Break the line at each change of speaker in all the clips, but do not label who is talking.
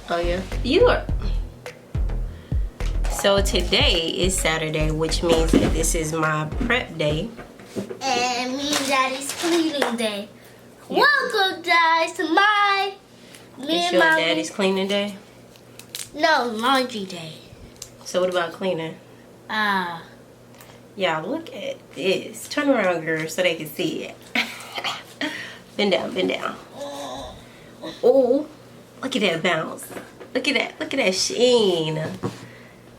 Oh yeah, you are. So today is Saturday, which means that this is my prep day.
And me and Daddy's cleaning day. Yeah. Welcome, guys, to my...
It's your Daddy's cleaning day?
No, laundry day.
So what about cleaning? Yeah, look at this. Turn around, girl, so they can see it. Bend down, bend down. Oh, look at that bounce. Look at that sheen.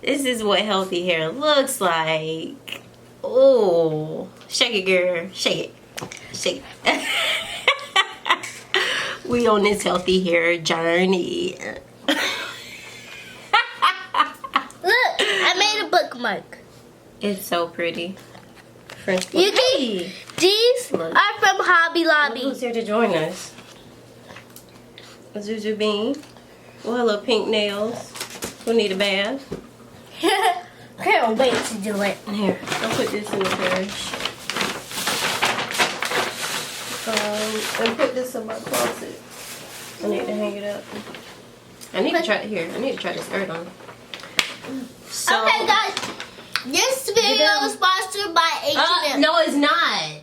This is what healthy hair looks like. Oh, shake it, girl. Shake it. Shake it. We on this healthy hair journey.
Look, I made a bookmark.
It's so pretty. French book.
These are from Hobby Lobby.
Who's here to join us? Zuzu Bean. Well, hello, pink nails. We need a bath.
Can't wait to do it.
Here, I'll put this in the trash. And put this in my closet. I need to hang it up. I need to try it here. I need to try this skirt on. So,
okay, guys. This video is sponsored by H&M.
No, it's not.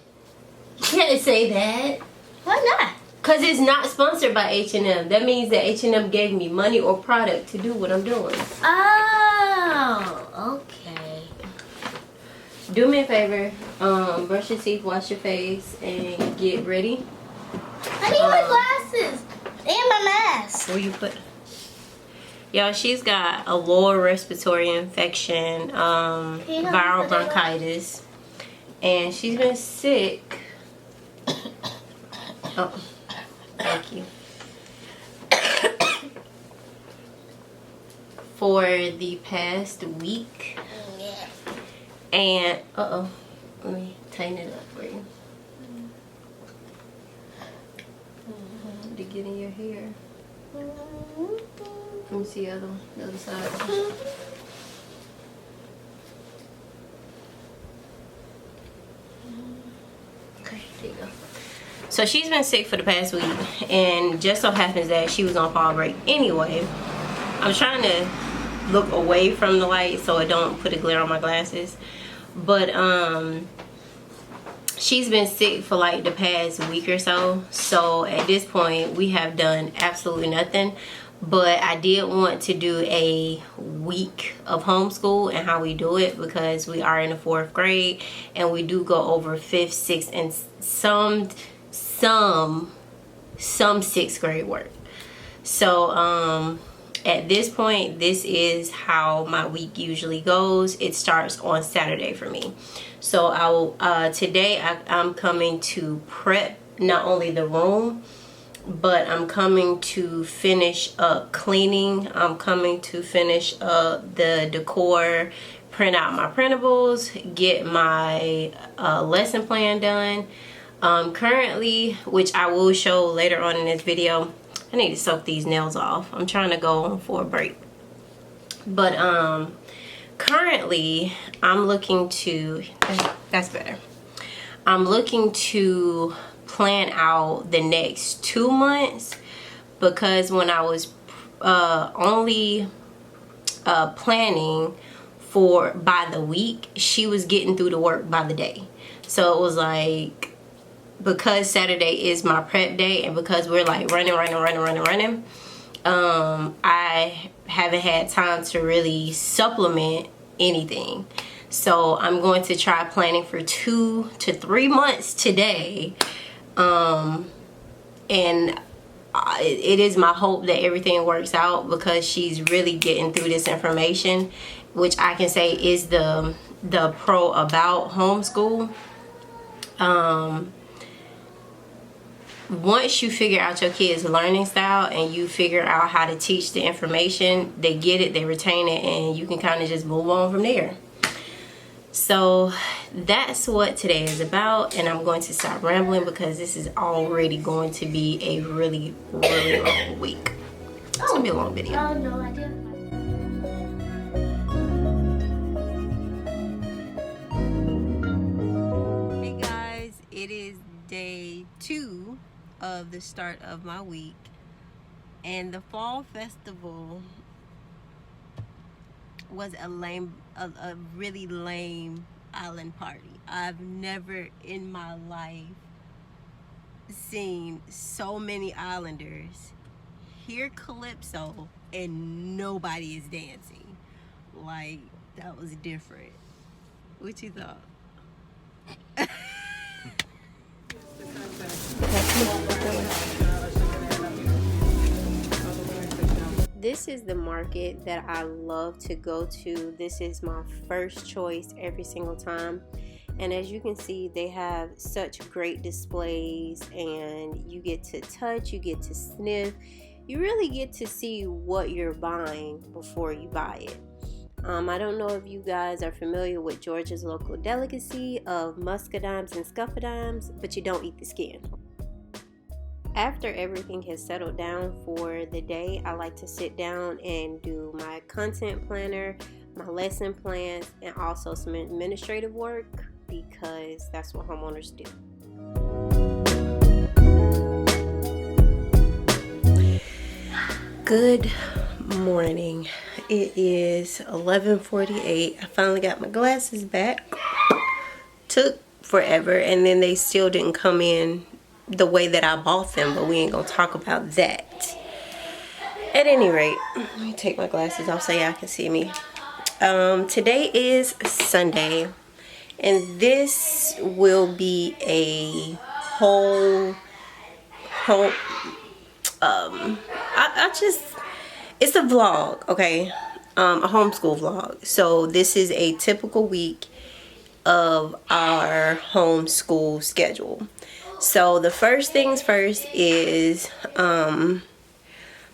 You can't say that.
Why not?
Because it's not sponsored by H&M. That means that H&M gave me money or product to do what I'm doing.
Oh, okay.
Do me a favor. Brush your teeth, wash your face, and get ready.
I need my glasses and my mask.
Where you put? Y'all, she's got a lower respiratory infection, viral bronchitis, and she's been sick. Oh, thank you. For the past week. And, let me tighten it up for you. To get in your hair. Let me see the other side. Okay, there you go. So she's been sick for the past week, and just so happens that she was on fall break anyway. I'm trying to look away from the light so it don't put a glare on my glasses. But she's been sick for like the past week or so. So at this point we have done absolutely nothing. But I did want to do a week of homeschool and how we do it, because we are in the 4th grade and we do go over 5th, 6th, and some 6th grade work. So at this point, this is how my week usually goes. It starts on Saturday for me. So today I'm coming to prep not only the room, but I'm coming to finish up cleaning. I'm coming to finish up the decor, print out my printables, get my lesson plan done. Currently, which I will show later on in this video, I need to soak these nails off. I'm trying to go for a break. But currently I'm looking to, that's better. I'm looking to plan out the next 2 months, because when I was only planning for by the week, she was getting through the work by the day. So it was like, because Saturday is my prep day and because we're like running, I haven't had time to really supplement anything. So I'm going to try planning for 2 to 3 months today. And it is my hope that everything works out, because she's really getting through this information, which I can say is the pro about homeschool. Once you figure out your kids' learning style and you figure out how to teach the information, they get it, they retain it, and you can kind of just move on from there. So that's what today is about, and I'm going to stop rambling because this is already going to be a really long week. It's gonna be a long video.
Oh no, I didn't.
Hey guys, it is day 2 of the start of my week. And the fall festival was a really lame island party. I've never in my life seen so many islanders hear calypso and nobody is dancing. Like, that was different. What you thought? This is the market that I love to go to. This is my first choice every single time. And as you can see, they have such great displays, and you get to touch, you get to sniff, you really get to see what you're buying before you buy it. I don't know if you guys are familiar with Georgia's local delicacy of muscadimes and scuffadimes, but you don't eat the skin. After everything has settled down for the day, I like to sit down and do my content planner, my lesson plans, and also some administrative work, because that's what homeowners do. Good morning. It is 11:48. I finally got my glasses back. Took forever, and then they still didn't come in the way that I bought them, but we ain't gonna talk about that. At any rate, let me take my glasses off so y'all can see me. Today is Sunday, and this will be a whole it's a vlog, okay? A homeschool vlog. So this is a typical week of our homeschool schedule. So the first things first is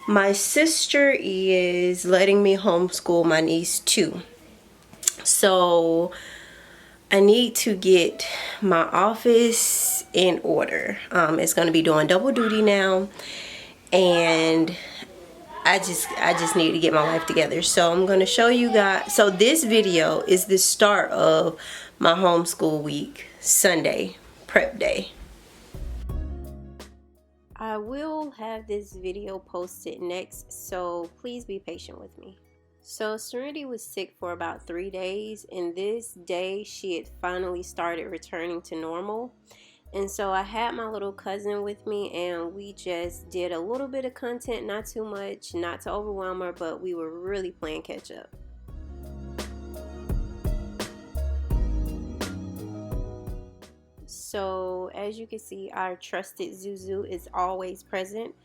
my sister is letting me homeschool my niece too. So I need to get my office in order. It's going to be doing double duty now, and I just need to get my life together. So I'm going to show you guys. So this video is the start of my homeschool week, Sunday, prep day. I will have this video posted next, so please be patient with me. So Serenity was sick for about 3 days, and this day she had finally started returning to normal. And so I had my little cousin with me, and we just did a little bit of content, not too much, not to overwhelm her, but we were really playing catch up. So as you can see, our trusted Zuzu is always present,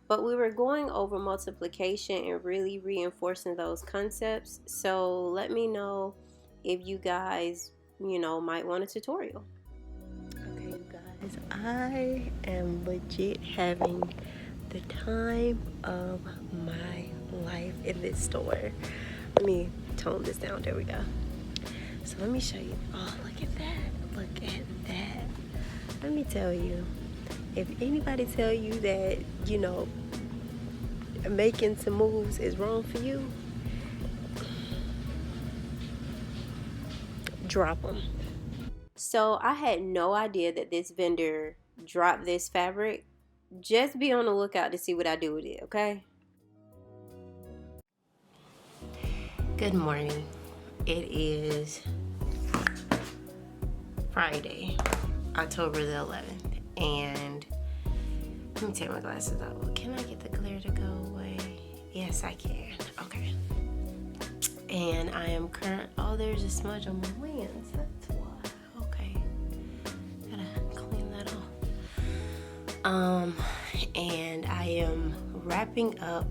but we were going over multiplication and really reinforcing those concepts. So let me know if you guys, might want a tutorial. Okay, you guys, I am legit having the time of my life in this store. Let me tone this down. There we go. So let me show you. Oh, look at that. Look at that. Let me tell you, if anybody tell you that, making some moves is wrong for you, drop them. So I had no idea that this vendor dropped this fabric. Just be on the lookout to see what I do with it, okay? Good morning. It is Friday, October the 11th, and let me take my glasses off. Can I get the glare to go away? Yes, I can. Okay. And I am oh, there's a smudge on my lens. That's why. Okay. Gotta clean that off. And I am wrapping up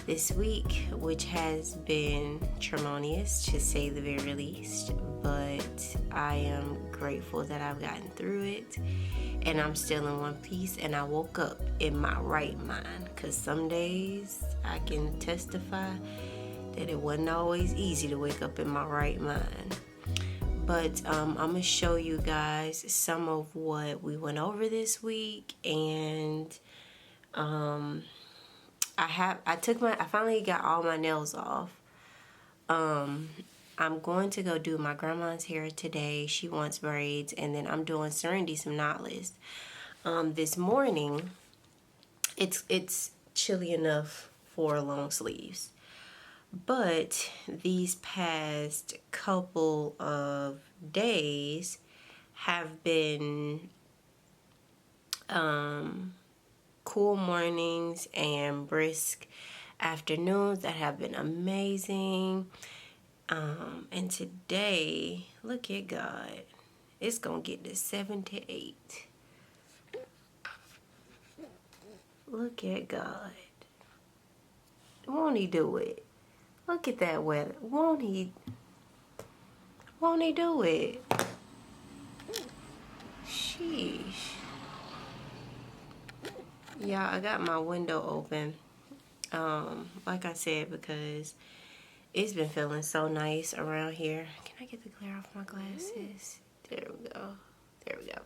this week, which has been tremendous to say the very least, but I am grateful that I've gotten through it, and I'm still in one piece, and I woke up in my right mind, because some days I can testify that it wasn't always easy to wake up in my right mind. But I'm gonna show you guys some of what we went over this week, and I finally got all my nails off. I'm going to go do my grandma's hair today. She wants braids, and then I'm doing Serenity some knotless. This morning, it's chilly enough for long sleeves. But these past couple of days have been cool mornings and brisk afternoons that have been amazing. And today, look at God. It's gonna get to 78. Look at God. Won't he do it? Look at that weather. Won't he do it? Sheesh. Yeah, I got my window open. Like I said, because it's been feeling so nice around here. Can I get the glare off my glasses? There we go. There we go.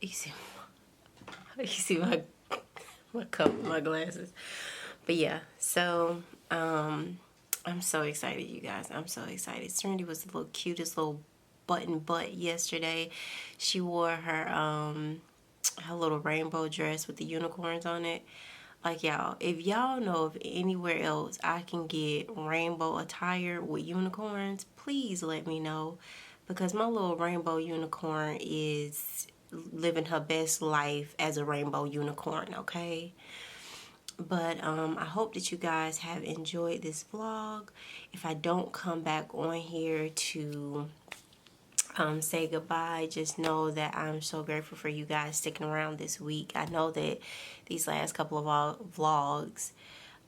You see my cup, my glasses. But yeah, so I'm so excited, you guys. I'm so excited. Serenity was the cutest little button butt yesterday. She wore her little rainbow dress with the unicorns on it. Like, y'all, if y'all know of anywhere else I can get rainbow attire with unicorns, please let me know, because my little rainbow unicorn is living her best life as a rainbow unicorn, okay? But I hope that you guys have enjoyed this vlog. If I don't come back on here to say goodbye, just know that I'm so grateful for you guys sticking around this week. I know that these last couple of vlogs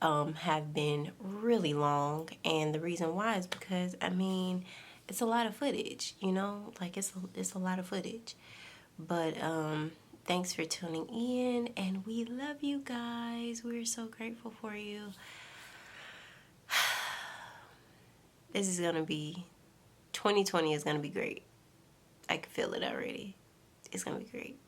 have been really long, and the reason why is because, I mean, it's a lot of footage, you know, like it's a lot of footage. But thanks for tuning in, and we love you guys. We're so grateful for you. This is gonna be 2020 is gonna be great. I can feel it already. It's gonna be great.